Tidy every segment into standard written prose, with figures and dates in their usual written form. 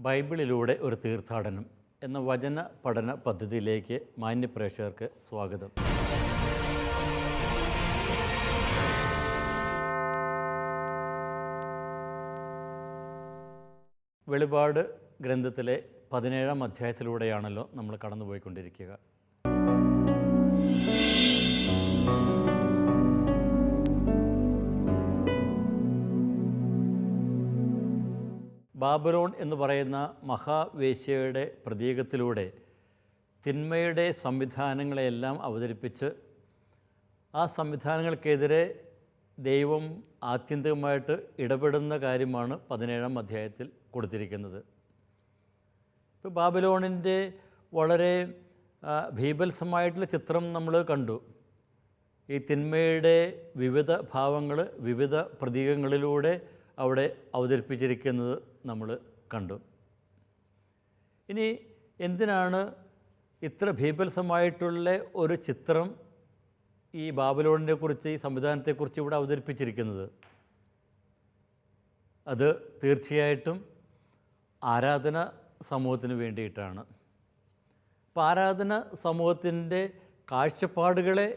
ബൈബിളിലൂടെ ഒരു തീർത്ഥാടനം എന്ന വചന പഠന പദ്ധതിയിലേക്ക് മാന്യപ്രേക്ഷകർക്ക് സ്വാഗതം. വെളിപാട് ഗ്രന്ഥത്തിലെ 17-ാം അധ്യായത്തിലൂടെയാണല്ലോ നമ്മൾ കടന്നുപോയിക്കൊണ്ടിരിക്കുക. ബാബിലോൺ എന്ന് പറയുന്ന മഹാവേശ്യയുടെ പ്രതീകത്തിലൂടെ തിന്മയുടെ സംവിധാനങ്ങളെയെല്ലാം അവതരിപ്പിച്ച് ആ സംവിധാനങ്ങൾക്കെതിരെ ദൈവം ആത്യന്തികമായിട്ട് ഇടപെടുന്ന കാര്യമാണ് 17-ാം അധ്യായത്തിൽ കൊടുത്തിരിക്കുന്നത്. ഇപ്പോൾ ബാബിലോണിൻ്റെ വളരെ ഭീഭത്സമായിട്ടുള്ള ചിത്രം നമ്മൾ കണ്ടു. ഈ തിന്മയുടെ വിവിധ ഭാവങ്ങൾ വിവിധ പ്രതീകങ്ങളിലൂടെ അവിടെ അവതരിപ്പിച്ചിരിക്കുന്നത് നമ്മൾ കണ്ടു. ഇനി എന്തിനാണ് ഇത്ര ഭീഭത്സമായിട്ടുള്ള ഒരു ചിത്രം ഈ ബാബിലോണിനെ കുറിച്ച്, ഈ സംവിധാനത്തെക്കുറിച്ച് ഇവിടെ അവതരിപ്പിച്ചിരിക്കുന്നത്? അത് തീർച്ചയായിട്ടും ആരാധന സമൂഹത്തിന് വേണ്ടിയിട്ടാണ്. അപ്പോൾ ആരാധന സമൂഹത്തിൻ്റെ കാഴ്ചപ്പാടുകളെ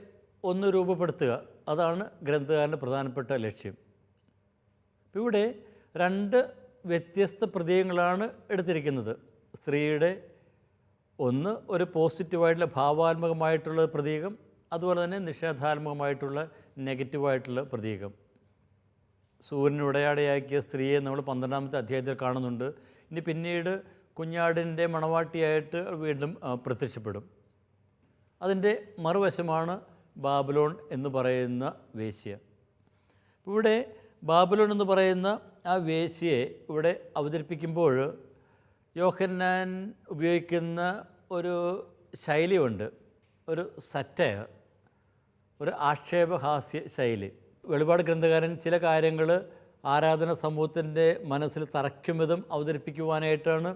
ഒന്ന് രൂപപ്പെടുത്തുക, അതാണ് ഗ്രന്ഥകാരൻ്റെ പ്രധാനപ്പെട്ട ലക്ഷ്യം. ഇവിടെ രണ്ട് വ്യത്യസ്ത പ്രതീകങ്ങളാണ് എടുത്തിരിക്കുന്നത്. സ്ത്രീയുടെ ഒന്ന് ഒരു പോസിറ്റീവായിട്ടുള്ള ഭാവാത്മകമായിട്ടുള്ള പ്രതീകം, അതുപോലെ തന്നെ നിഷേധാത്മകമായിട്ടുള്ള നെഗറ്റീവായിട്ടുള്ള പ്രതീകം. സൂര്യനുടയാടയാക്കിയ സ്ത്രീയെ നമ്മൾ 12-ാമത്തെ അധ്യായത്തിൽ കാണുന്നുണ്ട്. ഇനി പിന്നീട് കുഞ്ഞാടിൻ്റെ മണവാട്ടിയായിട്ട് വീണ്ടും പ്രത്യക്ഷപ്പെടും. അതിൻ്റെ മറുവശമാണ് ബാബിലോൺ എന്ന് പറയുന്ന വേശ്യ. ഇവിടെ ബാബിലോൺ എന്ന് പറയുന്ന ആ വേശ്യയെ ഇവിടെ അവതരിപ്പിക്കുമ്പോൾ യോഹന്നാൻ ഉപയോഗിക്കുന്ന ഒരു ശൈലിയുണ്ട്, ഒരു സറ്റയർ, ഒരു ആക്ഷേപഹാസ്യ ശൈലി. വെളിപാട് ഗ്രന്ഥകാരൻ ചില കാര്യങ്ങൾ ആരാധന സമൂഹത്തിൻ്റെ മനസ്സിൽ തറയ്ക്കും വിധം അവതരിപ്പിക്കുവാനായിട്ടാണ്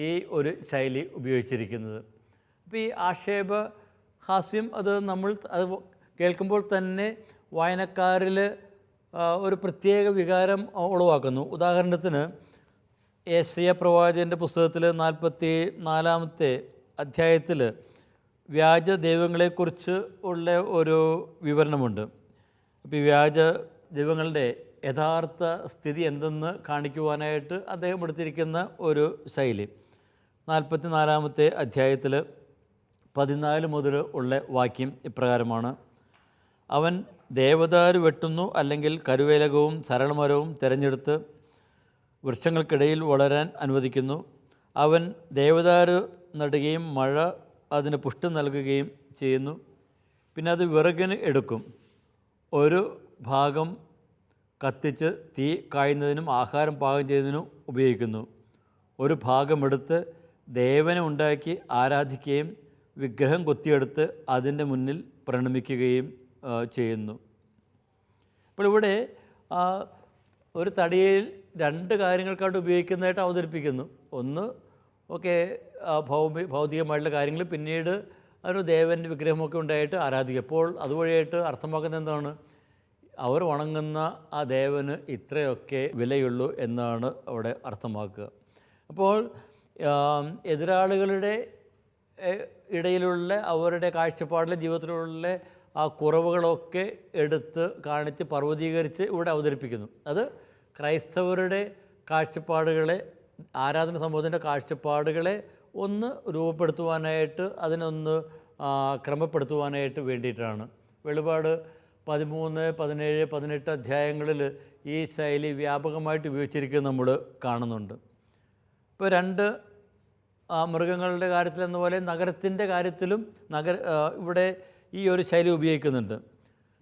ഈ ഒരു ശൈലി ഉപയോഗിച്ചിരിക്കുന്നത്. അപ്പോൾ ഈ ആക്ഷേപഹാസ്യം അത് കേൾക്കുമ്പോൾ തന്നെ വായനക്കാരിൽ ഒരു പ്രത്യേക വികാരം ഉളവാക്കുന്നു. ഉദാഹരണത്തിന് യെശയ്യാ പ്രവാചകൻ്റെ പുസ്തകത്തിൽ 44-ാമത്തെ അധ്യായത്തിൽ വ്യാജ ദൈവങ്ങളെക്കുറിച്ച് ഉള്ള ഒരു വിവരണമുണ്ട്. അപ്പോൾ ഈ വ്യാജ ദൈവങ്ങളുടെ യഥാർത്ഥ സ്ഥിതി എന്തെന്ന് കാണിക്കുവാനായിട്ട് അദ്ദേഹം എടുത്തിരിക്കുന്ന ഒരു ശൈലി. 44-ാമത്തെ അധ്യായത്തിൽ 14 മുതൽ ഉള്ള വാക്യം ഇപ്രകാരമാണ്: അവൻ ദേവദാരു വെട്ടുന്നു, അല്ലെങ്കിൽ കരുവേലകവും സരളമരവും തിരഞ്ഞെടുത്ത് വൃക്ഷങ്ങൾക്കിടയിൽ വളരാൻ അനുവദിക്കുന്നു. അവൻ ദേവദാരു നടുകയും മഴ അതിന് പുഷ്ടി നൽകുകയും ചെയ്യുന്നു. പിന്നെ അത് വിറകിന് എടുക്കും, ഒരു ഭാഗം കത്തിച്ച് തീ കായുന്നതിനും ആഹാരം പാകം ചെയ്യുന്നതിനും ഉപയോഗിക്കുന്നു. ഒരു ഭാഗമെടുത്ത് ദേവനെ ഉണ്ടാക്കി ആരാധിക്കുകയും വിഗ്രഹം കൊത്തിയെടുത്ത് അതിൻ്റെ മുന്നിൽ പ്രണമിക്കുകയും ചെയ്യുന്നു. അപ്പോൾ ഇവിടെ ഒരു തടിയിൽ രണ്ട് കാര്യങ്ങൾക്കായിട്ട് ഉപയോഗിക്കുന്നതായിട്ട് അവതരിപ്പിക്കുന്നു. ഒന്ന് ഭൗതികമായിട്ടുള്ള കാര്യങ്ങൾ, പിന്നീട് ഒരു ദേവൻ്റെ വിഗ്രഹമൊക്കെ ഉണ്ടായിട്ട് ആരാധിക്കുക. അപ്പോൾ അതുവഴിയായിട്ട് അർത്ഥമാക്കുന്നത് എന്താണ്? അവർ വണങ്ങുന്ന ആ ദേവന് ഇത്രയൊക്കെ വിലയുള്ളൂ എന്നാണ് അവിടെ അർത്ഥമാക്കുക. അപ്പോൾ എതിരാളികളുടെ ഇടയിലുള്ള അവരുടെ കാഴ്ചപ്പാടിലെ ജീവിതത്തിലുള്ള ആ കുറവുകളൊക്കെ എടുത്ത് കാണിച്ച് പർവ്വതീകരിച്ച് ഇവിടെ അവതരിപ്പിക്കുന്നു. അത് ക്രൈസ്തവരുടെ കാഴ്ചപ്പാടുകളെ, ആരാധന സമൂഹത്തിൻ്റെ കാഴ്ചപ്പാടുകളെ ഒന്ന് രൂപപ്പെടുത്തുവാനായിട്ട്, അതിനൊന്ന് ക്രമപ്പെടുത്തുവാനായിട്ട് വേണ്ടിയിട്ടാണ്. വെളിപാട് 13, 17, 18 അധ്യായങ്ങളിൽ ഈ ശൈലി വ്യാപകമായിട്ട് ഉപയോഗിച്ചിരിക്കുന്നത് നമ്മൾ കാണുന്നുണ്ട്. ഇപ്പോൾ രണ്ട് മൃഗങ്ങളുടെ കാര്യത്തിലെന്ന പോലെ നഗരത്തിൻ്റെ കാര്യത്തിലും ഇവിടെ ഈ ഒരു ശൈലി ഉപയോഗിക്കുന്നുണ്ട്.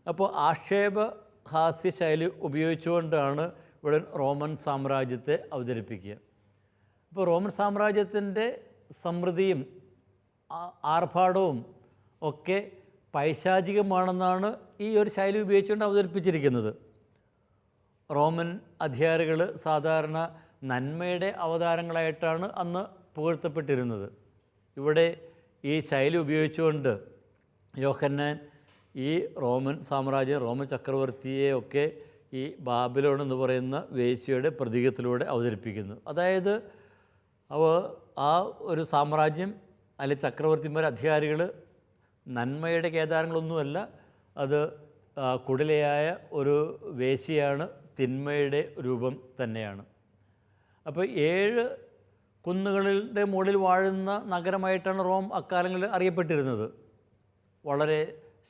അപ്പോൾ ആക്ഷേപഹാസ്യ ശൈലി ഉപയോഗിച്ചുകൊണ്ടാണ് ഇവിടെ റോമൻ സാമ്രാജ്യത്തെ അവതരിപ്പിക്കുക. ഇപ്പോൾ റോമൻ സാമ്രാജ്യത്തിൻ്റെ സമൃദ്ധിയും ആർഭാടവും ഒക്കെ പൈശാചികമാണെന്നാണ് ഈ ഒരു ശൈലി ഉപയോഗിച്ചുകൊണ്ട് അവതരിപ്പിച്ചിരിക്കുന്നത്. റോമൻ അധികാരികൾ സാധാരണ നന്മയുടെ അവതാരങ്ങളായിട്ടാണ് അന്ന് പുകഴ്ത്തപ്പെട്ടിരുന്നത്. ഇവിടെ ഈ ശൈലി ഉപയോഗിച്ചുകൊണ്ട് യോഹന്നാൻ ഈ റോമൻ സാമ്രാജ്യം, റോമൻ ചക്രവർത്തിയെയൊക്കെ ഈ ബാബിലോൺ എന്ന് പറയുന്ന വേശ്യയുടെ പ്രതീകത്തിലൂടെ അവതരിപ്പിക്കുന്നു. അതായത് ആ ഒരു സാമ്രാജ്യം അല്ലെങ്കിൽ ചക്രവർത്തിമാർ അധികാരികൾ നന്മയുടെ കേദാരങ്ങളൊന്നുമല്ല, അത് കുടിലയായ ഒരു വേശ്യയാണ്, തിന്മയുടെ രൂപം തന്നെയാണ്. അപ്പോൾ 7 കുന്നുകളുടെ മുകളിൽ വാഴുന്ന നഗരമായിട്ടാണ് റോം അക്കാലങ്ങളിൽ അറിയപ്പെട്ടിരുന്നത്. വളരെ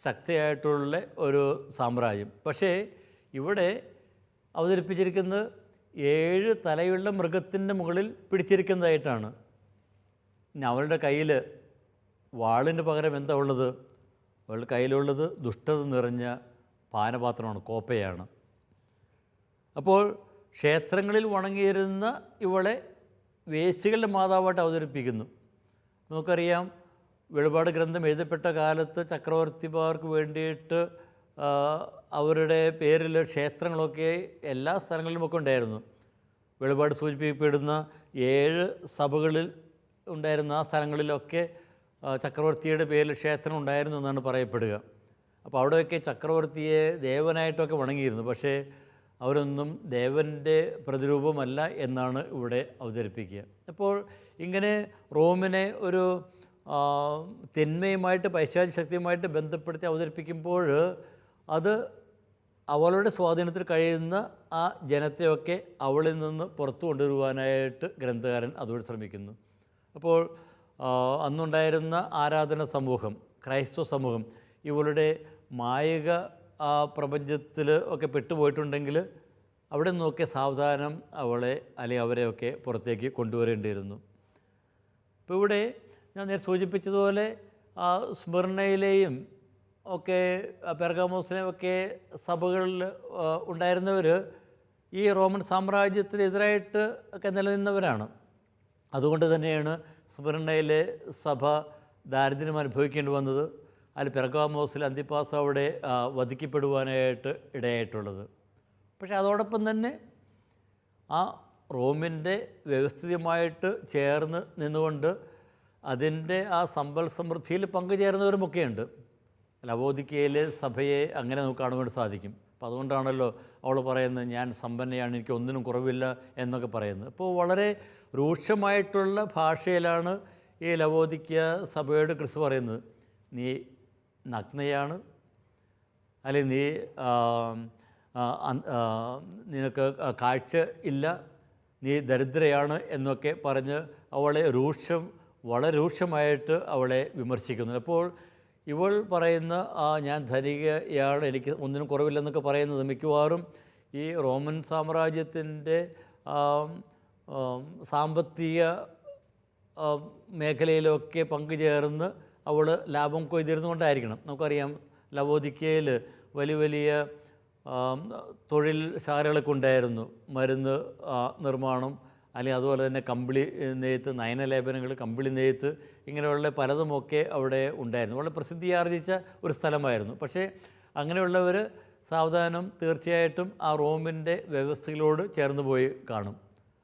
ശക്തിയായിട്ടുള്ള ഒരു സാമ്രാജ്യം. പക്ഷേ ഇവിടെ അവതരിപ്പിച്ചിരിക്കുന്നത് 7 തലയുള്ള മൃഗത്തിൻ്റെ മുകളിൽ പിടിച്ചിരിക്കുന്നതായിട്ടാണ്. ഇനി അവളുടെ കയ്യിൽ വാളിന് പകരം എന്താ ഉള്ളത്? അവളുടെ കയ്യിലുള്ളത് ദുഷ്ടത നിറഞ്ഞ പാനപാത്രമാണ്, കോപ്പയാണ്. അപ്പോൾ ക്ഷേത്രങ്ങളിൽ വണങ്ങിയിരുന്ന ഇവളെ വേശ്യകളുടെ മാതാവായിട്ട് അവതരിപ്പിക്കുന്നു. നമുക്കറിയാം, വെളിപാട് ഗ്രന്ഥം എഴുതപ്പെട്ട കാലത്ത് ചക്രവർത്തിമാർക്ക് വേണ്ടിയിട്ട് അവരുടെ പേരിൽ ക്ഷേത്രങ്ങളൊക്കെ എല്ലാ സ്ഥലങ്ങളിലുമൊക്കെ ഉണ്ടായിരുന്നു. വെളിപാട് സൂചിപ്പിക്കപ്പെടുന്ന 7 സഭകളിൽ ഉണ്ടായിരുന്ന ആ സ്ഥലങ്ങളിലൊക്കെ ചക്രവർത്തിയുടെ പേരിൽ ക്ഷേത്രം ഉണ്ടായിരുന്നു എന്നാണ് പറയപ്പെടുക. അപ്പോൾ അവിടെയൊക്കെ ചക്രവർത്തിയെ ദേവനായിട്ടൊക്കെ വണങ്ങിയിരുന്നു. പക്ഷേ അവരൊന്നും ദേവൻ്റെ പ്രതിരൂപമല്ല എന്നാണ് ഇവിടെ അവതരിപ്പിക്കുക. അപ്പോൾ ഇങ്ങനെ റോമിനെ ഒരു തിന്മയുമായിട്ട് പൈശാചിക ശക്തിയുമായിട്ട് ബന്ധപ്പെടുത്തി അവതരിപ്പിക്കുമ്പോൾ അത് അവളുടെ സ്വാധീനത്തിൽ കഴിയുന്ന ആ ജനത്തെയൊക്കെ അവളിൽ നിന്ന് പുറത്തു കൊണ്ടുവരുവാനായിട്ട് ഗ്രന്ഥകാരൻ അതുവഴി ശ്രമിക്കുന്നു. അപ്പോൾ അന്നുണ്ടായിരുന്ന ആരാധന സമൂഹം, ക്രൈസ്തവ സമൂഹം, ഇവളുടെ മായിക പ്രപഞ്ചത്തിൽ ഒക്കെ പെട്ടുപോയിട്ടുണ്ടെങ്കിൽ അവിടെ നിന്നൊക്കെ സാവധാനം അവളെ അല്ലെങ്കിൽ അവരെയൊക്കെ പുറത്തേക്ക് കൊണ്ടുവരേണ്ടിയിരുന്നു. ഇപ്പോൾ ഇവിടെ ഞാൻ നേരെ സൂചിപ്പിച്ചതുപോലെ സ്മിർണയിലെയും ഒക്കെ പെർഗാമോസിലെയും ഒക്കെ സഭകളിൽ ഉണ്ടായിരുന്നവർ ഈ റോമൻ സാമ്രാജ്യത്തിനെതിരായിട്ട് ഒക്കെ നിലനിന്നവരാണ്. അതുകൊണ്ട് തന്നെയാണ് സ്മിർണയിലെ സഭ ദാരിദ്ര്യം അനുഭവിക്കേണ്ടി വന്നത്. അതിൽ പെർഗാമോസിൽ അന്തിപ്പാസ് അവിടെ വധിക്കപ്പെടുവാനായിട്ട് ഇടയായിട്ടുള്ളത്. പക്ഷേ അതോടൊപ്പം തന്നെ ആ റോമിൻ്റെ വ്യവസ്ഥിതമായിട്ട് ചേർന്ന് നിന്നുകൊണ്ട് അതിൻ്റെ ആ സമ്പൽ സമൃദ്ധിയിൽ പങ്കുചേർന്നവരുമൊക്കെയുണ്ട്. ലവോദിക്കയിലെ സഭയെ അങ്ങനെ നമുക്ക് കാണുവാൻ സാധിക്കും. അപ്പോൾ അതുകൊണ്ടാണല്ലോ അവൾ പറയുന്നത്, ഞാൻ സമ്പന്നയാണ്, എനിക്ക് ഒന്നിനും കുറവില്ല എന്നൊക്കെ പറയുന്നത്. അപ്പോൾ വളരെ രൂക്ഷമായിട്ടുള്ള ഭാഷയിലാണ് ഈ ലവോദിക്ക സഭയോട് ക്രിസ്തു പറയുന്നത്. നീ നഗ്നയാണ്, അല്ലെങ്കിൽ നിനക്ക് കാഴ്ച ഇല്ല, നീ ദരിദ്രയാണ് എന്നൊക്കെ പറഞ്ഞ് അവളെ വളരെ രൂക്ഷമായിട്ട് അവളെ വിമർശിക്കുന്നു. അപ്പോൾ ഇവൾ പറയുന്ന ഞാൻ ധനികയാണ്, എനിക്ക് ഒന്നിനും കുറവില്ലെന്നൊക്കെ പറയുന്നത് മിക്കവാറും ഈ റോമൻ സാമ്രാജ്യത്തിൻ്റെ സാമ്പത്തിക മേഖലയിലൊക്കെ പങ്കുചേർന്ന് അവൾ ലാഭം കൊയ്തിരുന്നുകൊണ്ടായിരിക്കണം. നമുക്കറിയാം, ലവോദിക്കയിൽ വലിയ വലിയ തൊഴിൽശാലകളൊക്കെ ഉണ്ടായിരുന്നു. മരുന്ന് നിർമ്മാണം, അല്ലെങ്കിൽ അതുപോലെ തന്നെ കമ്പിളി നെയ്ത്ത്, നയനലേപനങ്ങൾ, കമ്പിളി നെയ്ത്ത്, ഇങ്ങനെയുള്ള പലതുമൊക്കെ അവിടെ ഉണ്ടായിരുന്നു. വളരെ പ്രസിദ്ധിയാർജിച്ച ഒരു സ്ഥലമായിരുന്നു. പക്ഷേ അങ്ങനെയുള്ളവർ സാവധാനം തീർച്ചയായിട്ടും ആ റോമിൻ്റെ വ്യവസ്ഥകളോട് ചേർന്ന് പോയി കാണും.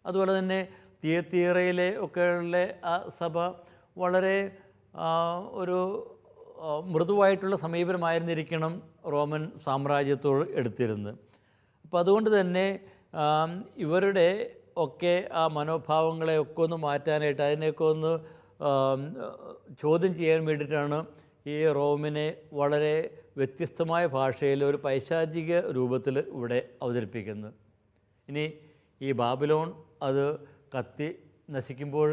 അതുപോലെ തന്നെ തിയത്തീറയിലെ ഒക്കെയുള്ള ആ സഭ വളരെ ഒരു മൃദുവായിട്ടുള്ള സമീപനമായിരുന്നിരിക്കണം റോമൻ സാമ്രാജ്യത്തോട് എടുത്തിരുന്നത്. അപ്പോൾ അതുകൊണ്ട് തന്നെ ഇവരുടെ ഒക്കെ ആ മനോഭാവങ്ങളെയൊക്കെ ഒന്ന് മാറ്റാനായിട്ട്, അതിനെയൊക്കെ ഒന്ന് ചോദ്യം ചെയ്യാൻ വേണ്ടിയിട്ടാണ് ഈ റോമിനെ വളരെ വ്യത്യസ്തമായ ഭാഷയിൽ ഒരു പൈശാചിക രൂപത്തിൽ ഇവിടെ അവതരിപ്പിക്കുന്നത്. ഇനി ഈ ബാബിലോൺ അത് കത്തി നശിക്കുമ്പോൾ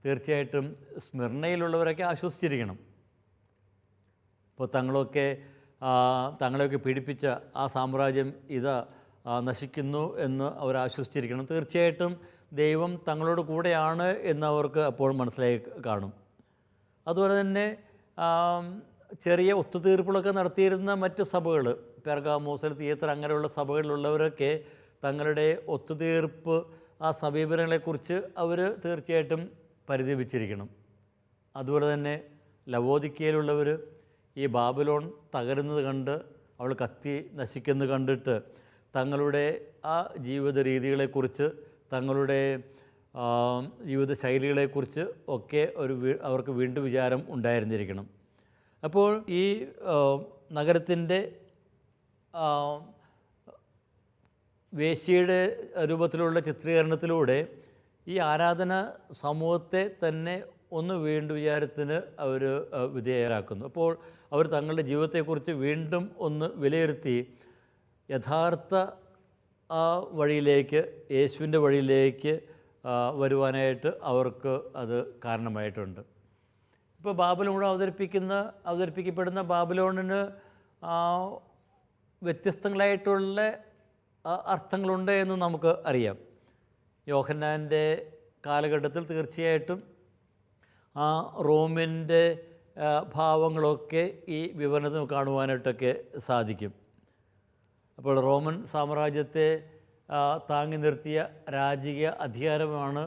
തീർച്ചയായിട്ടും സ്മിർണയിലുള്ളവരൊക്കെ ആശ്വസിച്ചിരിക്കണം. ഇപ്പോൾ തങ്ങളെയൊക്കെ പീഡിപ്പിച്ച ആ സാമ്രാജ്യം ഇതാ നശിക്കുന്നു എന്ന് അവർ ആശ്വസിച്ചിരിക്കണം. തീർച്ചയായിട്ടും ദൈവം തങ്ങളോട് കൂടെയാണ് എന്നവർക്ക് അപ്പോൾ മനസ്സിലായി കാണും. അതുപോലെ തന്നെ ചെറിയ ഒത്തുതീർപ്പുകളൊക്കെ നടത്തിയിരുന്ന മറ്റ് സഭകൾ, പെർഗാമോസ്, തിയേറ്റർ, അങ്ങനെയുള്ള സഭകളിലുള്ളവരൊക്കെ തങ്ങളുടെ ഒത്തുതീർപ്പ് ആ സമീപനങ്ങളെക്കുറിച്ച് അവർ തീർച്ചയായിട്ടും പരിതപിച്ചിരിക്കണം. അതുപോലെ തന്നെ ലവോദിക്കയിലുള്ളവർ ഈ ബാബിലോൺ തകരുന്നത് കണ്ട്, അവൾ കത്തി നശിക്കുന്നത് കണ്ടിട്ട് തങ്ങളുടെ ആ ജീവിത രീതികളെക്കുറിച്ച്, തങ്ങളുടെ ജീവിതശൈലികളെക്കുറിച്ച് ഒക്കെ അവർക്ക് വീണ്ടും വിചാരം ഉണ്ടായിരുന്നിരിക്കണം. അപ്പോൾ ഈ നഗരത്തിൻ്റെ വേശ്യയുടെ രൂപത്തിലുള്ള ചിത്രീകരണത്തിലൂടെ ഈ ആരാധന സമൂഹത്തെ തന്നെ ഒന്ന് വീണ്ടും വിചാരത്തിന് അവർ വിധേയരാക്കുന്നു. അപ്പോൾ അവർ തങ്ങളുടെ ജീവിതത്തെക്കുറിച്ച് വീണ്ടും ഒന്ന് വിലയിരുത്തി യഥാർത്ഥ ആ വഴിയിലേക്ക്, യേശുവിൻ്റെ വഴിയിലേക്ക് വരുവാനായിട്ട് അവർക്ക് അത് കാരണമായിട്ടുണ്ട്. ഇപ്പോൾ ബാബിലോൺ അവതരിപ്പിക്കപ്പെടുന്ന ബാബിലോണിന് വ്യത്യസ്തങ്ങളായിട്ടുള്ള അർത്ഥങ്ങളുണ്ട് എന്ന് നമുക്ക് അറിയാം. യോഹന്നാൻ്റെ കാലഘട്ടത്തിൽ തീർച്ചയായിട്ടും ആ റോമിൻ്റെ ഭാവങ്ങളൊക്കെ ഈ വിവരണത്തിൽ കാണുവാനായിട്ടൊക്കെ സാധിക്കും. അപ്പോൾ റോമൻ സാമ്രാജ്യത്തെ താങ്ങി നിർത്തിയ രാജകീയ അധികാരമാണ്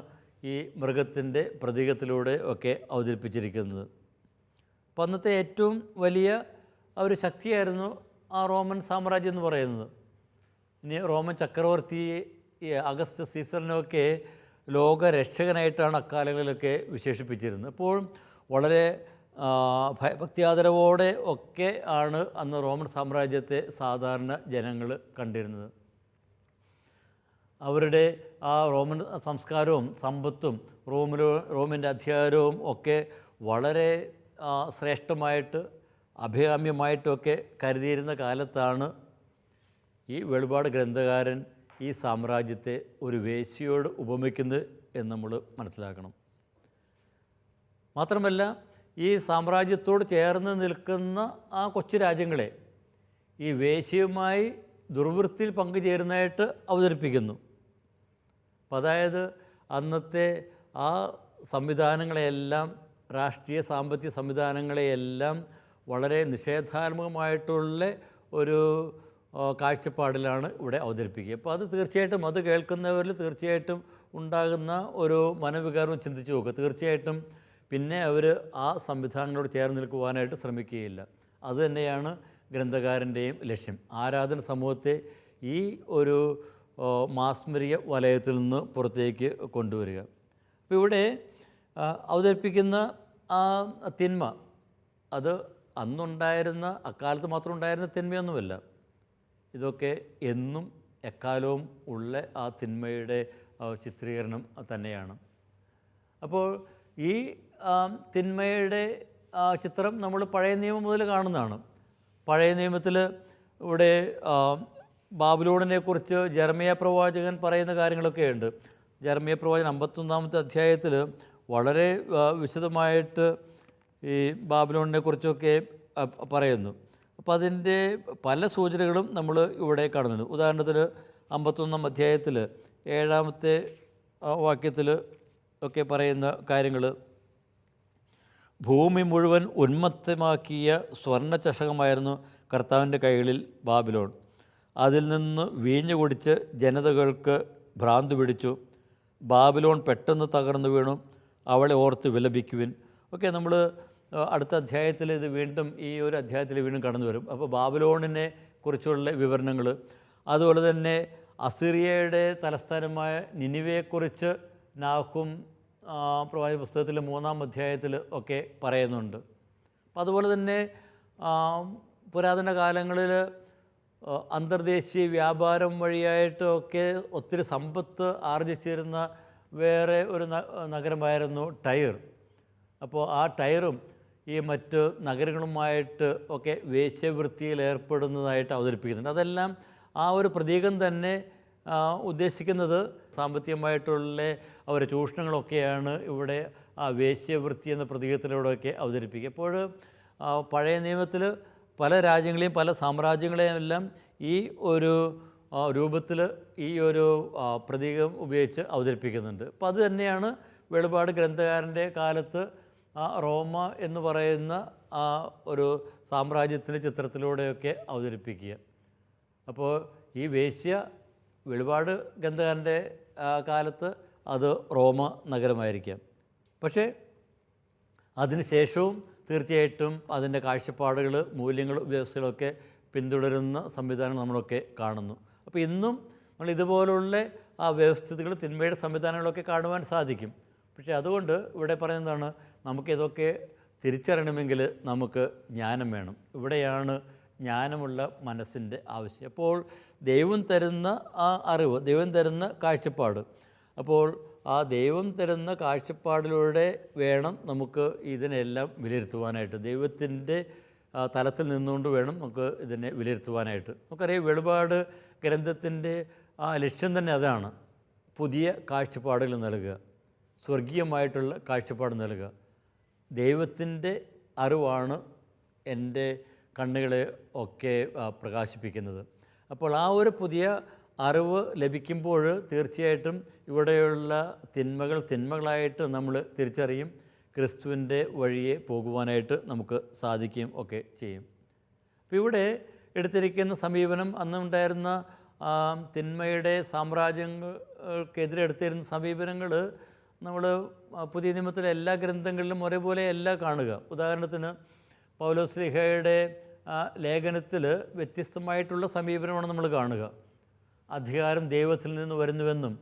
ഈ മൃഗത്തിൻ്റെ പ്രതീകത്തിലൂടെ ഒക്കെ അവതരിപ്പിച്ചിരിക്കുന്നത്. അപ്പോൾ അന്നത്തെ ഏറ്റവും വലിയ ഒരു ശക്തിയായിരുന്നു ആ റോമൻ സാമ്രാജ്യം എന്ന് പറയുന്നത്. ഇനി റോമൻ ചക്രവർത്തി അഗസ്റ്റ് സീസറിനൊക്കെ ലോകരക്ഷകനായിട്ടാണ് അക്കാലങ്ങളിലൊക്കെ വിശേഷിപ്പിച്ചിരുന്നത്. അപ്പോൾ വളരെ ഭക്തിയാദരവോടെ ഒക്കെ ആണ് അന്ന് റോമൻ സാമ്രാജ്യത്തെ സാധാരണ ജനങ്ങൾ കണ്ടിരുന്നത്. അവരുടെ ആ റോമൻ സംസ്കാരവും സമ്പത്തും റോമിൻ്റെ അധികാരവും ഒക്കെ വളരെ ശ്രേഷ്ഠമായിട്ട് അഭികാമ്യമായിട്ടൊക്കെ കരുതിയിരുന്ന കാലത്താണ് ഈ വെളിപാട് ഗ്രന്ഥകാരൻ ഈ സാമ്രാജ്യത്തെ ഒരു വേശ്യയോട് ഉപമിക്കുന്നത് എന്ന് നമ്മൾ മനസ്സിലാക്കണം. മാത്രമല്ല ഈ സാമ്രാജ്യത്തോട് ചേർന്ന് നിൽക്കുന്ന ആ കൊച്ചു രാജ്യങ്ങളെ ഈ വേശ്യയുമായി ദുർവൃത്തിയിൽ പങ്കുചേരുന്നതായിട്ട് അവതരിപ്പിക്കുന്നു. അപ്പം അതായത് അന്നത്തെ ആ സംവിധാനങ്ങളെയെല്ലാം, രാഷ്ട്രീയ സാമ്പത്തിക സംവിധാനങ്ങളെയെല്ലാം വളരെ നിഷേധാത്മകമായിട്ടുള്ള ഒരു കാഴ്ചപ്പാടിലാണ് ഇവിടെ അവതരിപ്പിക്കുക. അപ്പോൾ അത് തീർച്ചയായിട്ടും അത് കേൾക്കുന്നവരിൽ തീർച്ചയായിട്ടും ഉണ്ടാകുന്ന ഒരു മനോവികാരം ചിന്തിച്ച് നോക്കുക. തീർച്ചയായിട്ടും പിന്നെ അവർ ആ സംവിധാനങ്ങളോട് ചേർന്ന് നിൽക്കുവാനായിട്ട് ശ്രമിക്കുകയില്ല. അതുതന്നെയാണ് ഗ്രന്ഥകാരൻ്റെയും ലക്ഷ്യം, ആരാധന സമൂഹത്തെ ഈ ഒരു മാസ്മരിക വലയത്തിൽ നിന്ന് പുറത്തേക്ക് കൊണ്ടുവരിക. അപ്പോൾ ഇവിടെ അവതരിപ്പിക്കുന്ന ആ തിന്മ അത് അന്നുണ്ടായിരുന്ന, അക്കാലത്ത് മാത്രം ഉണ്ടായിരുന്ന തിന്മയൊന്നുമല്ല. ഇതൊക്കെ എന്നും എക്കാലവും ഉള്ള ആ തിന്മയുടെ ചിത്രീകരണം തന്നെയാണ്. അപ്പോൾ ഈ തിന്മയുടെ ചിത്രം നമ്മൾ പഴയ നിയമം മുതൽ കാണുന്നതാണ്. പഴയ നിയമത്തിൽ ഇവിടെ ബാബിലോണിനെക്കുറിച്ച് ജെറമ്യ പ്രവാചകൻ പറയുന്ന കാര്യങ്ങളൊക്കെയുണ്ട്. ജെറമ്യ പ്രവാചകൻ 51-ാമത്തെ അധ്യായത്തിൽ വളരെ വിശദമായിട്ട് ഈ ബാബിലോണിനെക്കുറിച്ചൊക്കെ പറയുന്നു. അപ്പോൾ അതിൻ്റെ പല സൂചനകളും നമ്മൾ ഇവിടെ കാണുന്നുണ്ട്. ഉദാഹരണത്തിന് 51-ാം അധ്യായത്തിൽ 7-ാമത്തെ വാക്യത്തിൽ ഒക്കെ പറയുന്ന കാര്യങ്ങൾ, ഭൂമി മുഴുവൻ ഉന്മത്തമാക്കിയ സ്വർണ്ണ ചഷകമായിരുന്നു കർത്താവിൻ്റെ കൈകളിൽ ബാബിലോൺ. അതിൽ നിന്ന് വീഞ്ഞു കുടിച്ച് ജനതകൾക്ക് ഭ്രാന്ത് പിടിച്ചു. ബാബിലോൺ പെട്ടെന്ന് തകർന്നു വീണു, അവളെ ഓർത്ത് വിലപിക്കുവിൻ. ഒക്കെ നമ്മൾ അടുത്ത അധ്യായത്തിൽ ഇത് വീണ്ടും ഈ ഒരു അധ്യായത്തിൽ വീണ്ടും കടന്നു വരും. അപ്പോൾ ബാബിലോണിനെ കുറിച്ചുള്ള വിവരണങ്ങൾ, അതുപോലെ തന്നെ അസിറിയയുടെ തലസ്ഥാനമായ നിനിവയെക്കുറിച്ച് നാഹും പ്രവാചക പുസ്തകത്തിൽ 3-ാം അധ്യായത്തിൽ ഒക്കെ പറയുന്നുണ്ട്. അപ്പം അതുപോലെ തന്നെ പുരാതന കാലങ്ങളിൽ അന്തർദേശീയ വ്യാപാരം വഴിയായിട്ടൊക്കെ ഒത്തിരി സമ്പത്ത് ആർജിച്ചിരുന്ന വേറെ ഒരു നഗരമായിരുന്നു ടൈർ. അപ്പോൾ ആ ടൈറും ഈ മറ്റ് നഗരങ്ങളുമായിട്ട് ഒക്കെ വേശ്യവൃത്തിയിൽ ഏർപ്പെടുന്നതായിട്ട് അവതരിപ്പിക്കുന്നുണ്ട്. അതെല്ലാം ആ ഒരു പ്രതീകം തന്നെ ഉദ്ദേശിക്കുന്നത് സാമ്പത്തികമായിട്ടുള്ള അവരുടെ ചൂഷണങ്ങളൊക്കെയാണ് ഇവിടെ ആ വേശ്യവൃത്തി എന്ന പ്രതീകത്തിലൂടെയൊക്കെ അവതരിപ്പിക്കുക. അപ്പോൾ പഴയ നിയമത്തിൽ പല രാജ്യങ്ങളെയും പല സാമ്രാജ്യങ്ങളെയും എല്ലാം ഈ ഒരു രൂപത്തിൽ ഈ ഒരു പ്രതീകം ഉപയോഗിച്ച് അവതരിപ്പിക്കുന്നുണ്ട്. അപ്പോൾ അത് തന്നെയാണ് വെളിപാട് ഗ്രന്ഥകാരൻ്റെ കാലത്ത് റോമ എന്ന് പറയുന്ന ആ ഒരു സാമ്രാജ്യത്തിൻ്റെ ചിത്രത്തിലൂടെയൊക്കെ അവതരിപ്പിക്കുക. അപ്പോൾ ഈ വേശ്യ വെളിപാട് ഗ്രന്ഥകാരൻ്റെ കാലത്ത് അത് റോമ നഗരമായിരിക്കാം. പക്ഷേ അതിനുശേഷവും തീർച്ചയായിട്ടും അതിൻ്റെ കാഴ്ചപ്പാടുകൾ, മൂല്യങ്ങൾ, വ്യവസ്ഥകളൊക്കെ പിന്തുടരുന്ന സംവിധാനം നമ്മളൊക്കെ കാണുന്നു. അപ്പോൾ ഇന്നും നമ്മൾ ഇതുപോലുള്ള ആ വ്യവസ്ഥിതികൾ, തിന്മയുടെ സംവിധാനങ്ങളൊക്കെ കാണുവാൻ സാധിക്കും. പക്ഷേ അതുകൊണ്ട് ഇവിടെ പറയുന്നതാണ്, നമുക്കിതൊക്കെ തിരിച്ചറിയണമെങ്കിൽ നമുക്ക് ജ്ഞാനം വേണം. ഇവിടെയാണ് ജ്ഞാനമുള്ള മനസ്സിൻ്റെ ആവശ്യം. അപ്പോൾ ദൈവം തരുന്ന ആ അറിവ്, ദൈവം തരുന്ന കാഴ്ചപ്പാട്, അപ്പോൾ ആ ദൈവം തരുന്ന കാഴ്ചപ്പാടിലൂടെ വേണം നമുക്ക് ഇതിനെല്ലാം വിലയിരുത്തുവാനായിട്ട്. ദൈവത്തിൻ്റെ തലത്തിൽ നിന്നുകൊണ്ട് വേണം നമുക്ക് ഇതിനെ വിലയിരുത്തുവാനായിട്ട്. നമുക്കറിയാം, വെളിപാട് ഗ്രന്ഥത്തിൻ്റെ ആ ലക്ഷ്യം തന്നെ അതാണ്. പുതിയ കാഴ്ചപ്പാടുകൾ നൽകുക, സ്വർഗീയമായിട്ടുള്ള കാഴ്ചപ്പാട് നൽകുക. ദൈവത്തിൻ്റെ അറിവാണ് എൻ്റെ കണ്ണുകളെ ഒക്കെ പ്രകാശിപ്പിക്കുന്നത്. അപ്പോൾ ആ ഒരു പുതിയ അറിവ് ലഭിക്കുമ്പോൾ തീർച്ചയായിട്ടും ഇവിടെയുള്ള തിന്മകളായിട്ട് നമ്മൾ തിരിച്ചറിയും. ക്രിസ്തുവിൻ്റെ വഴിയെ പോകുവാനായിട്ട് നമുക്ക് സാധിക്കുകയും ഒക്കെ ചെയ്യും. അപ്പോൾ ഇവിടെ എടുത്തിരിക്കുന്ന സമീപനം, അന്നുണ്ടായിരുന്ന തിന്മയുടെ സാമ്രാജ്യങ്ങൾക്കെതിരെ എടുത്തിരുന്ന സമീപനങ്ങൾ നമ്മൾ പുതിയ നിയമത്തിലെ എല്ലാ ഗ്രന്ഥങ്ങളിലും ഒരേപോലെ അല്ല കാണുക. ഉദാഹരണത്തിന് പൗലോസ്ലീഹയുടെ ലേഖനത്തിൽ വ്യത്യസ്തമായിട്ടുള്ള സമീപനമാണ് നമ്മൾ കാണുക. അധികാരം ദൈവത്തിൽ നിന്ന് വരുന്നുവെന്നും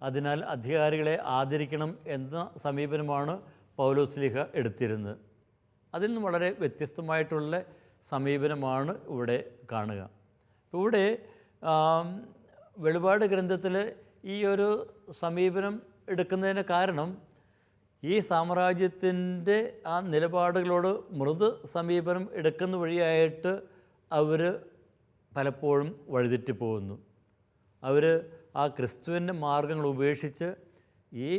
അതിനാൽ അധികാരികളെ ആദരിക്കണം എന്ന സമീപനമാണ് പൗലോസ്ലീഹ എടുത്തിരുന്നത്. അതിൽ നിന്ന് വളരെ വ്യത്യസ്തമായിട്ടുള്ള സമീപനമാണ് ഇവിടെ കാണുക. ഇവിടെ വെളിപാട് ഗ്രന്ഥത്തിൽ ഈ ഒരു സമീപനം എടുക്കുന്നതിന് കാരണം, ഈ സാമ്രാജ്യത്തിൻ്റെ ആ നിലപാടുകളോട് മൃദു സമീപനം എടുക്കുന്ന വഴിയായിട്ട് അവർ പലപ്പോഴും വഴിതെറ്റിപ്പോകുന്നു. അവർ ആ ക്രിസ്തുവിൻ്റെ മാർഗങ്ങൾ ഉപേക്ഷിച്ച് ഈ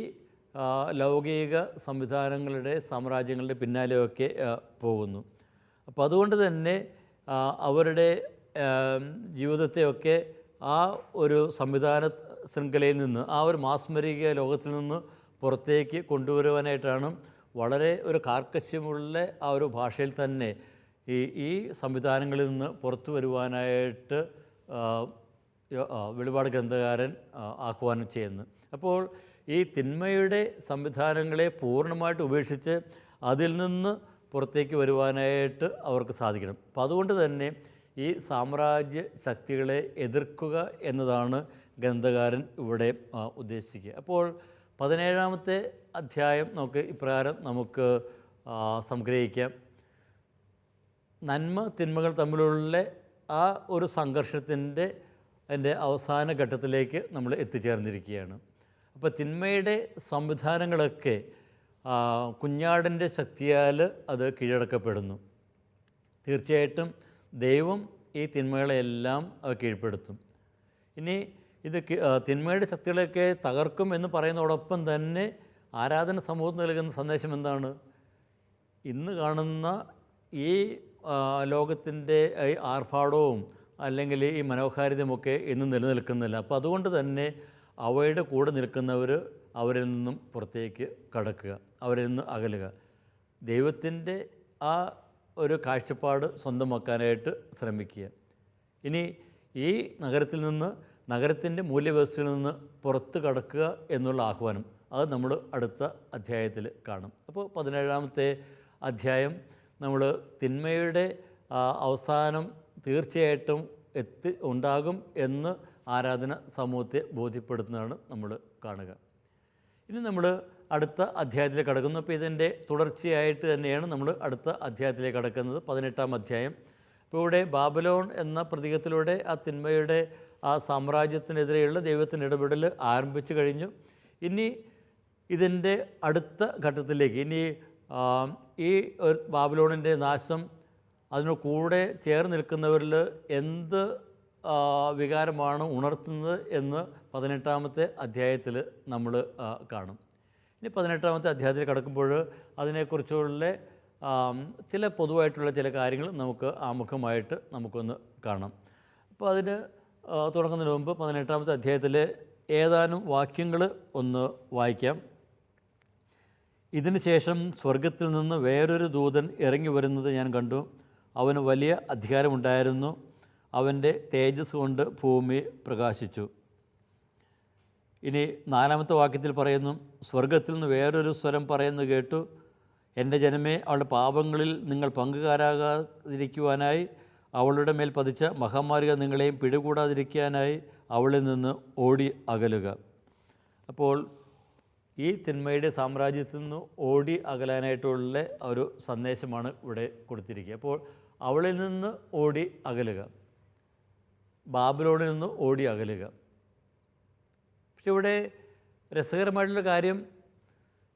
ലൗകിക സംവിധാനങ്ങളുടെ സാമ്രാജ്യങ്ങളുടെ പിന്നാലെയൊക്കെ പോകുന്നു. അപ്പോൾ അതുകൊണ്ട് തന്നെ അവരുടെ ജീവിതത്തെയൊക്കെ ആ ഒരു സംവിധാന ശൃംഖലയിൽ നിന്ന്, ആ ഒരു മാസ്മരിക ലോകത്തിൽ നിന്ന് പുറത്തേക്ക് കൊണ്ടുവരുവാനായിട്ടാണ് വളരെ ഒരു കാർക്കശ്യമുള്ള ആ ഒരു ഭാഷയിൽ തന്നെ ഈ സംവിധാനങ്ങളിൽ നിന്ന് പുറത്തു വരുവാനായിട്ട് വെളിപാട് ഗ്രന്ഥകാരൻ ആഹ്വാനം ചെയ്യുന്നു. അപ്പോൾ ഈ തിന്മയുടെ സംവിധാനങ്ങളെ പൂർണ്ണമായിട്ട് ഉപേക്ഷിച്ച് അതിൽ നിന്ന് പുറത്തേക്ക് വരുവാനായിട്ട് അവർക്ക് സാധിക്കണം. അപ്പം അതുകൊണ്ട് തന്നെ ഈ സാമ്രാജ്യ ശക്തികളെ എതിർക്കുക എന്നതാണ് ഗ്രന്ഥകാരൻ ഇവിടെ ഉദ്ദേശിക്കുക. അപ്പോൾ 17-ാമത്തെ അധ്യായം നമുക്ക് ഇപ്രകാരം നമുക്ക് സംഗ്രഹിക്കാം. നന്മ തിന്മകൾ തമ്മിലുള്ള ആ ഒരു സംഘർഷത്തിൻ്റെ അവസാന ഘട്ടത്തിലേക്ക് നമ്മൾ എത്തിച്ചേർന്നിരിക്കുകയാണ്. അപ്പോൾ തിന്മയുടെ സംവിധാനങ്ങളൊക്കെ കുഞ്ഞാടിൻ്റെ ശക്തിയാൽ അത് കീഴടക്കപ്പെടുന്നു. തീർച്ചയായിട്ടും ദൈവം ഈ തിന്മകളെല്ലാം അത് കീഴ്പ്പെടുത്തും. ഇനി ഇത് തിന്മയുടെ ശക്തികളൊക്കെ തകർക്കും എന്ന് പറയുന്നതോടൊപ്പം തന്നെ ആരാധന സമൂഹം നൽകുന്ന സന്ദേശം എന്താണ്? ഇന്ന് കാണുന്ന ഈ ലോകത്തിൻ്റെ ഈ ആർഭാടവും അല്ലെങ്കിൽ ഈ മനോഹാരിതയുമൊക്കെ ഇന്ന് നിലനിൽക്കുന്നില്ല. അപ്പോൾ അതുകൊണ്ട് തന്നെ അവയുടെ കൂടെ നിൽക്കുന്നവർ അവരിൽ നിന്നും പുറത്തേക്ക് കടക്കുക, അവരിൽ നിന്ന് അകലുക, ദൈവത്തിൻ്റെ ആ ഒരു കാഴ്ചപ്പാട് സ്വന്തമാക്കാനായിട്ട് ശ്രമിക്കുക. ഇനി ഈ നഗരത്തിൽ നിന്ന്, നഗരത്തിൻ്റെ മൂല്യവ്യവസ്ഥയിൽ നിന്ന് പുറത്ത് കടക്കുക എന്നുള്ള ആഹ്വാനം, അത് നമ്മൾ അടുത്ത അധ്യായത്തിൽ കാണും. അപ്പോൾ 17-ാമത്തെ അധ്യായം നമ്മൾ തിന്മയുടെ അവസാനം തീർച്ചയായിട്ടും ഉണ്ടാകും എന്ന് ആരാധന സമൂഹത്തെ ബോധ്യപ്പെടുത്തുന്നതാണ് നമ്മൾ കാണുക. ഇനി നമ്മൾ അടുത്ത അധ്യായത്തിലേക്ക് കടക്കുന്നു. അപ്പോൾ ഇതിൻ്റെ തുടർച്ചയായിട്ട് തന്നെയാണ് നമ്മൾ അടുത്ത അധ്യായത്തിലേക്ക് കടക്കുന്നത്, 18-ാം അധ്യായം. അപ്പോൾ ഇവിടെ ബാബിലോൺ എന്ന പ്രതീകത്തിലൂടെ ആ തിന്മയുടെ ആ സാമ്രാജ്യത്തിനെതിരെയുള്ള ദൈവത്തിൻ്റെ ഇടപെടൽ ആരംഭിച്ചു കഴിഞ്ഞു. ഇനി ഇതിൻ്റെ അടുത്ത ഘട്ടത്തിലേക്ക്, ഇനി ഈ ഒരു ബാബിലോണിൻ്റെ നാശം അതിനു കൂടെ ചേർന്ന് നിൽക്കുന്നവരിൽ എന്ത് വികാരമാണ് ഉണർത്തുന്നത് എന്ന് 18-ാമത്തെ അധ്യായത്തിൽ നമ്മൾ കാണും. ഇനി 18-ാമത്തെ അധ്യായത്തിൽ കടക്കുമ്പോൾ അതിനെക്കുറിച്ചുള്ള ചില പൊതുവായിട്ടുള്ള ചില കാര്യങ്ങൾ നമുക്ക് ആമുഖമായിട്ട് നമുക്കൊന്ന് കാണാം. അപ്പോൾ അതിന് തുടങ്ങുന്നതിന് മുമ്പ് 18-ാമത്തെ അധ്യായത്തിലെ ഏതാനും വാക്യങ്ങൾ ഒന്ന് വായിക്കാം. ഇതിന് ശേഷം സ്വർഗത്തിൽ നിന്ന് വേറൊരു ദൂതൻ ഇറങ്ങി വരുന്നത് ഞാൻ കണ്ടു. അവന് വലിയ അധികാരമുണ്ടായിരുന്നു. അവൻ്റെ തേജസ് കൊണ്ട് ഭൂമി പ്രകാശിച്ചു. ഇനി 4-ാമത്തെ വാക്യത്തിൽ പറയുന്നു, സ്വർഗത്തിൽ നിന്ന് വേറൊരു സ്വരം പറയുന്നത് കേട്ടു, എൻ്റെ ജനമേ, അവളുടെ പാപങ്ങളിൽ നിങ്ങൾ പങ്കുകാരാകാതിരിക്കുവാനായി അവളുടെ മേൽ പതിച്ച മഹാമാരികൾ നിങ്ങളെയും പിടികൂടാതിരിക്കാനായി അവളിൽ നിന്ന് ഓടി അകലുക. അപ്പോൾ ഈ തിന്മയുടെ സാമ്രാജ്യത്തിൽ നിന്ന് ഓടി അകലാനായിട്ടുള്ള ഒരു സന്ദേശമാണ് ഇവിടെ കൊടുത്തിരിക്കുക. അപ്പോൾ അവളിൽ നിന്ന് ഓടി അകലുക, ബാബിലോണിൽ നിന്ന് ഓടി അകലുക. പക്ഷെ ഇവിടെ രസകരമായിട്ടുള്ള കാര്യം,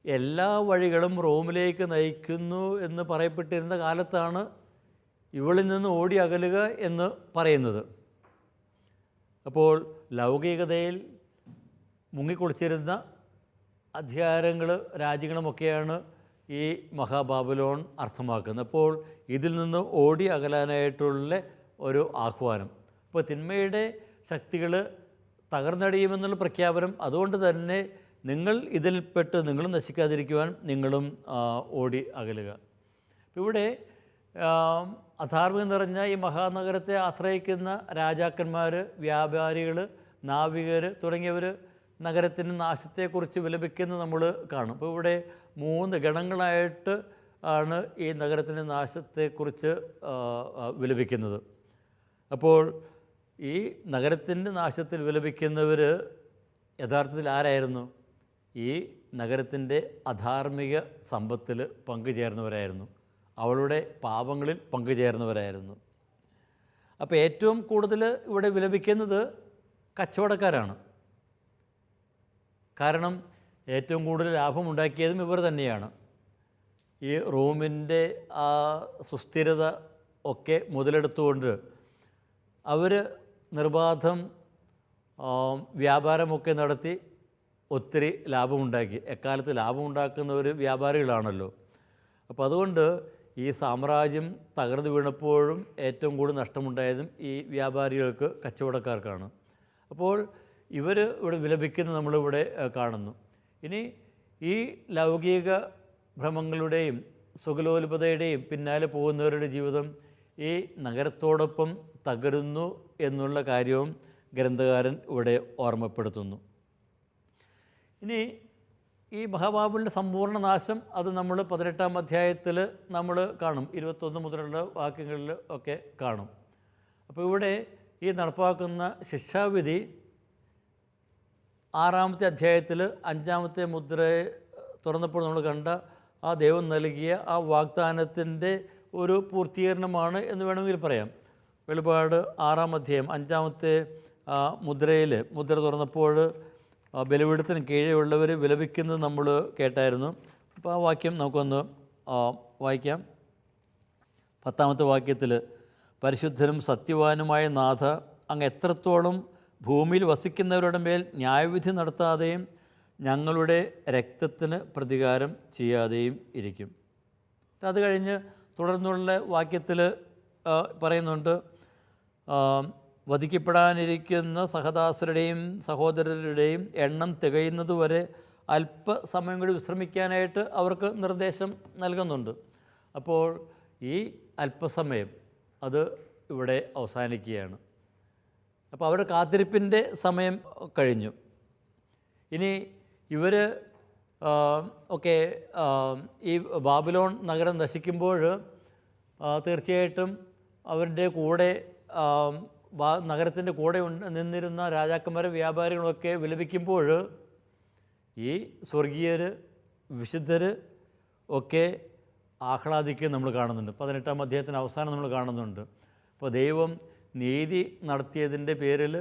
എല്ലാ വഴികളും റോമിലേക്ക് നയിക്കുന്നു എന്ന് പറയപ്പെട്ടിരുന്ന കാലത്താണ് ഇവളിൽ നിന്ന് ഓടി അകലുക എന്ന് പറയുന്നത്. അപ്പോൾ ലൗകികതയിൽ മുങ്ങിക്കുളിച്ചിരുന്ന അധികാരങ്ങൾ, രാജ്യങ്ങളുമൊക്കെയാണ് ഈ മഹാബാബിലോൺ അർത്ഥമാക്കുന്നത്. അപ്പോൾ ഇതിൽ നിന്ന് ഓടി അകലാനായിട്ടുള്ള ഒരു ആഹ്വാനം. ഇപ്പോൾ തിന്മയുടെ ശക്തികൾ തകർന്നടിയുമെന്നുള്ള പ്രഖ്യാപനം. അതുകൊണ്ട് തന്നെ നിങ്ങൾ ഇതിൽപ്പെട്ട് നിങ്ങളും നശിക്കാതിരിക്കുവാൻ നിങ്ങളും ഓടി അകലുക. ഇവിടെ അധാർമികം നിറഞ്ഞ ഈ മഹാനഗരത്തെ ആശ്രയിക്കുന്ന രാജാക്കന്മാർ, വ്യാപാരികൾ, നാവികർ തുടങ്ങിയവർ നഗരത്തിൻ്റെ നാശത്തെക്കുറിച്ച് വിലപിക്കുന്നത് നമ്മൾ കാണും. അപ്പോൾ ഇവിടെ 3 ഗണങ്ങളായിട്ട് ആണ് ഈ നഗരത്തിൻ്റെ നാശത്തെക്കുറിച്ച് വിലപിക്കുന്നത്. അപ്പോൾ ഈ നഗരത്തിൻ്റെ നാശത്തിൽ വിലപിക്കുന്നവർ യഥാർത്ഥത്തിൽ ആരായിരുന്നു? ഈ നഗരത്തിൻ്റെ അധാർമിക സമ്പത്തിൽ പങ്കുചേർന്നവരായിരുന്നു, അവളുടെ പാപങ്ങളിൽ പങ്കുചേർന്നവരായിരുന്നു. അപ്പോൾ ഏറ്റവും കൂടുതൽ ഇവിടെ വിലപിക്കുന്നത് കച്ചവടക്കാരാണ്. കാരണം ഏറ്റവും കൂടുതൽ ലാഭമുണ്ടാക്കിയതും ഇവർ തന്നെയാണ്. ഈ റോമിൻ്റെ ആ സുസ്ഥിരത ഒക്കെ മുതലെടുത്തുകൊണ്ട് അവർ നിർബാധം വ്യാപാരമൊക്കെ നടത്തി ഒത്തിരി ലാഭമുണ്ടാക്കി. എക്കാലത്ത് ലാഭമുണ്ടാക്കുന്നവർ വ്യാപാരികളാണല്ലോ. അപ്പോൾ അതുകൊണ്ട് ഈ സാമ്രാജ്യം തകർന്നു വീണപ്പോഴും ഏറ്റവും കൂടുതൽ നഷ്ടമുണ്ടായതും ഈ വ്യാപാരികൾക്ക്, കച്ചവടക്കാർക്കാണ്. അപ്പോൾ ഇവർ ഇവിടെ വിലപിക്കുന്നത് നമ്മളിവിടെ കാണുന്നു. ഇനി ഈ ലൗകിക ഭ്രമങ്ങളുടെയും സുഖലോലുപതയുടെയും പിന്നാലെ പോകുന്നവരുടെ ജീവിതം ഈ നഗരത്തോടൊപ്പം തകരുന്നു എന്നുള്ള കാര്യവും ഗ്രന്ഥകാരൻ ഇവിടെ ഓർമ്മപ്പെടുത്തുന്നു. ഇനി ഈ മഹാബാബിലിൻ്റെ സമ്പൂർണ്ണ നാശം അത് നമ്മൾ 18-ാം അധ്യായത്തിൽ നമ്മൾ കാണും. 21 മുതലുള്ള വാക്യങ്ങളിൽ ഒക്കെ കാണും. അപ്പോൾ ഇവിടെ ഈ നടപ്പാക്കുന്ന ശിക്ഷാവിധി 6-ാമത്തെ അധ്യായത്തിൽ 5-ാമത്തെ മുദ്രയെ തുറന്നപ്പോൾ നമ്മൾ കണ്ട ആ ദൈവം നൽകിയ ആ വാഗ്ദാനത്തിൻ്റെ ഒരു പൂർത്തീകരണമാണ് എന്ന് വേണമെങ്കിൽ പറയാം. വെളിപാട് 6-ാം അധ്യായം 5-ാമത്തെ മുദ്രയിൽ മുദ്ര തുറന്നപ്പോൾ ബലിപീഠത്തിന് കീഴെയുള്ളവർ വിലപിക്കുന്നത് നമ്മൾ കേട്ടായിരുന്നു. അപ്പോൾ ആ വാക്യം നമുക്കൊന്ന് വായിക്കാം. 10-ാമത്തെ വാക്യത്തിൽ, പരിശുദ്ധനും സത്യവാനുമായ നാഥ, അങ്ങ് എത്രത്തോളം ഭൂമിയിൽ വസിക്കുന്നവരുടെ മേൽ ന്യായവിധി നടത്താതെയും ഞങ്ങളുടെ രക്തത്തിന് പ്രതികാരം ചെയ്യാതെയും ഇരിക്കും. അത് കഴിഞ്ഞ് തുടർന്നുള്ള വാക്യത്തിൽ പറയുന്നുണ്ട്, വധിക്കപ്പെടാനിരിക്കുന്ന സഹദാസരുടെയും സഹോദരരുടെയും എണ്ണം തികയുന്നതുവരെ അല്പസമയം കൂടി വിശ്രമിക്കാനായിട്ട് അവർക്ക് നിർദ്ദേശം നൽകുന്നുണ്ട്. അപ്പോൾ ഈ അല്പസമയം അത് ഇവിടെ അവസാനിക്കുകയാണ്. അപ്പോൾ അവരുടെ കാത്തിരിപ്പിൻ്റെ സമയം കഴിഞ്ഞു. ഇനി ഇവർ ഒക്കെ ഈ ബാബിലോൺ നഗരം നശിക്കുമ്പോൾ തീർച്ചയായിട്ടും അവരുടെ കൂടെ നഗരത്തിൻ്റെ കൂടെ നിന്നിരുന്ന രാജാക്കന്മാരും വ്യാപാരികളൊക്കെ വിലപിക്കുമ്പോൾ ഈ സ്വർഗീയർ, വിശുദ്ധർ ഒക്കെ ആഹ്ലാദിക്കുക നമ്മൾ കാണുന്നുണ്ട്. 18-ാം അധ്യായത്തിൻ്റെ അവസാനം നമ്മൾ കാണുന്നുണ്ട്. അപ്പോൾ ദൈവം നീതി നടത്തിയതിൻ്റെ പേരിൽ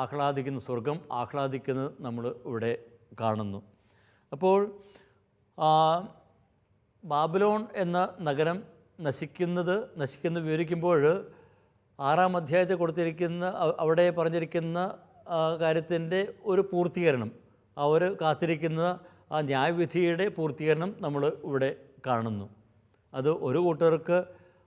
ആഹ്ലാദിക്കുന്ന, സ്വർഗം ആഹ്ലാദിക്കുന്നത് നമ്മൾ ഇവിടെ കാണുന്നു. അപ്പോൾ ബാബിലോൺ എന്ന നഗരം നശിക്കുന്നത് വിവരിക്കുമ്പോൾ 6-ാം അധ്യായത്തിൽ കൊടുത്തിരിക്കുന്ന, അവിടെ പറഞ്ഞിരിക്കുന്ന കാര്യത്തിൻ്റെ ഒരു പൂർത്തീകരണം, അവർ കാത്തിരിക്കുന്ന ആ ന്യായവിധിയുടെ പൂർത്തീകരണം നമ്മൾ ഇവിടെ കാണുന്നു. അത് ഒരു കൂട്ടർക്ക്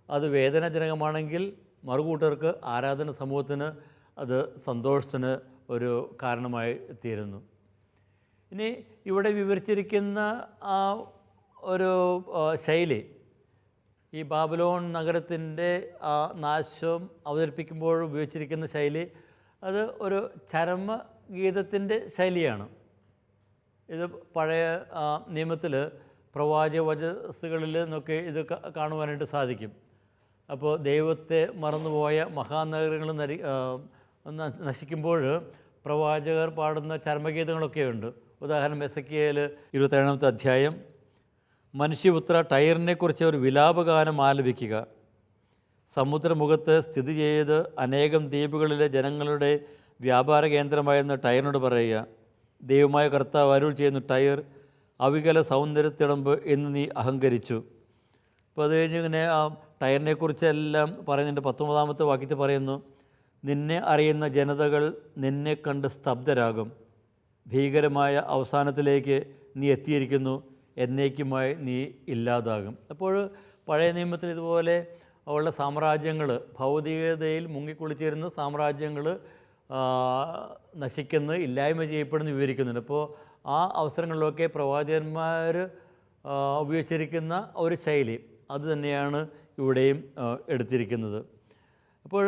അത് വേദനാജനകമാണെങ്കിൽ മറുകൂട്ടർക്ക് ആരാധന സമൂഹത്തിന് അത് സന്തോഷത്തിന് ഒരു കാരണമായി തീരുന്നു. ഇനി ഇവിടെ വിവരിച്ചിരിക്കുന്ന ആ ഒരു ശൈലി, ഈ ബാബിലോൺ നഗരത്തിൻ്റെ ആ നാശം അവതരിപ്പിക്കുമ്പോൾ ഉപയോഗിച്ചിരിക്കുന്ന ശൈലി, അത് ഒരു ചരമഗീതത്തിൻ്റെ ശൈലിയാണ്. ഇത് പഴയ നിയമത്തിൽ പ്രവാചക വചസ്സുകളിൽ നിന്നൊക്കെ ഇത് കാണുവാനായിട്ട് സാധിക്കും. അപ്പോൾ ദൈവത്തെ മറന്നുപോയ മഹാനഗരങ്ങൾ നശിക്കുമ്പോൾ പ്രവാചകർ പാടുന്ന ചരമഗീതങ്ങളൊക്കെയുണ്ട്. ഉദാഹരണം എസെക്കിയേൽ 27-ാമത്തെ അധ്യായം, മനുഷ്യപുത്ര, ടൈറിനെക്കുറിച്ച് ഒരു വിലാപഗാനം ആലപിക്കുക. സമുദ്രമുഖത്ത് സ്ഥിതി ചെയ്ത് അനേകം ദ്വീപുകളിലെ ജനങ്ങളുടെ വ്യാപാര കേന്ദ്രമായിരുന്ന ടൈറിനോട് പറയുക, ദൈവമായ കർത്താവ് അരുൾ ചെയ്യുന്നു, ടയർ അവികല സൗന്ദര്യത്തിടമ്പ് എന്ന് നീ അഹങ്കരിച്ചു. അപ്പോൾ അത് കഴിഞ്ഞ് ഇങ്ങനെ ആ ടയറിനെക്കുറിച്ചെല്ലാം പറയുന്നുണ്ട്. 19-ാമത്തെ വാക്യത്തിൽ പറയുന്നു, നിന്നെ അറിയുന്ന ജനതകൾ നിന്നെ കണ്ട് സ്തബ്ധരാകും. ഭീകരമായ അവസാനത്തിലേക്ക് നീ എത്തിയിരിക്കുന്നു, എന്നേക്കുമായി നീ ഇല്ലാതാകും. അപ്പോൾ പഴയ നിയമത്തിൽ ഇതുപോലെ ഉള്ള സാമ്രാജ്യങ്ങൾ, ഭൗതികതയിൽ മുങ്ങിക്കുളിച്ചിരുന്ന സാമ്രാജ്യങ്ങൾ നശിക്കുന്ന, ഇല്ലായ്മ ചെയ്യപ്പെടുന്ന വിവരിക്കുന്നുണ്ട്. അപ്പോൾ ആ അവസരങ്ങളിലൊക്കെ പ്രവാചകന്മാർ ഉപയോഗിച്ചിരിക്കുന്ന ഒരു ശൈലി അത് തന്നെയാണ് ഇവിടെയും എടുത്തിരിക്കുന്നത്. അപ്പോൾ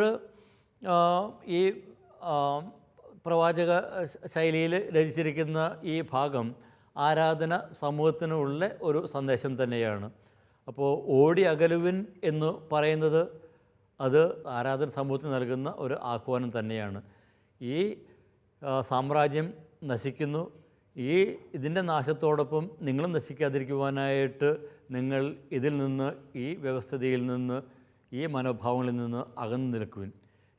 ഈ പ്രവാചക ശൈലിയിൽ രചിച്ചിരിക്കുന്ന ഈ ഭാഗം ആരാധന സമൂഹത്തിനുള്ള ഒരു സന്ദേശം തന്നെയാണ്. അപ്പോൾ ഓടി അകലുവിൻ എന്ന് പറയുന്നത് അത് ആരാധന സമൂഹത്തിന് നൽകുന്ന ഒരു ആഹ്വാനം തന്നെയാണ്. ഈ സാമ്രാജ്യം നശിക്കുന്നു, ഇതിൻ്റെ നാശത്തോടൊപ്പം നിങ്ങളും നശിക്കാതിരിക്കുവാനായിട്ട് നിങ്ങൾ ഇതിൽ നിന്ന്, ഈ വ്യവസ്ഥിതിയിൽ നിന്ന്, ഈ മനോഭാവങ്ങളിൽ നിന്ന് അകന്നു നിൽക്കുവിൻ.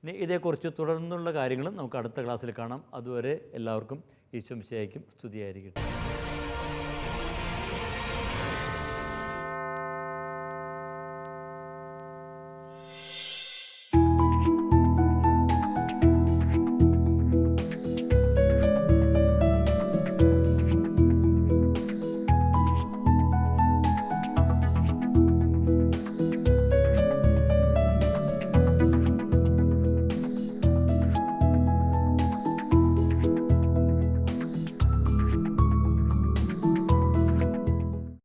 ഇനി ഇതേക്കുറിച്ച് തുടർന്നുള്ള കാര്യങ്ങളും നമുക്ക് അടുത്ത ക്ലാസ്സിൽ കാണാം. അതുവരെ എല്ലാവർക്കും ഈശോ മിശിഹായ്ക്കും സ്തുതിയായിരിക്കട്ടെ.